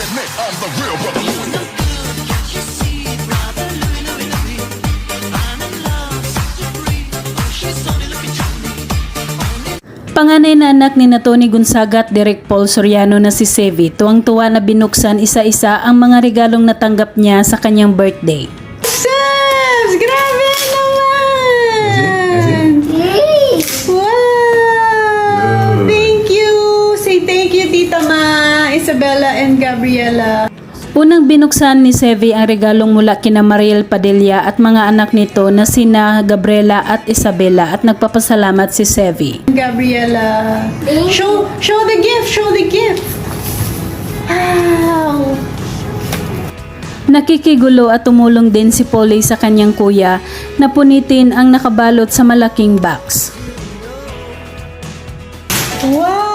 admit I'm the real brother. Panganay na anak ni Tony Gonzaga at Derek Paul Soriano na si Sevi, tuwang-tuwa na binuksan isa-isa ang mga regalong natanggap niya sa kanyang birthday. Sebs! Grabe naman! Wow! Thank you! Say thank you, Tita Ma, Isabella and Gabriela. Unang binuksan ni Sevi ang regalong mula kina Mariel Padilla at mga anak nito na sina Gabriela at Isabella at nagpapasalamat si Sevi. Gabriela. Show the gift! Show the gift! Wow! Nakikigulo at tumulong din si Polly sa kanyang kuya na punitin ang nakabalot sa malaking box. Wow!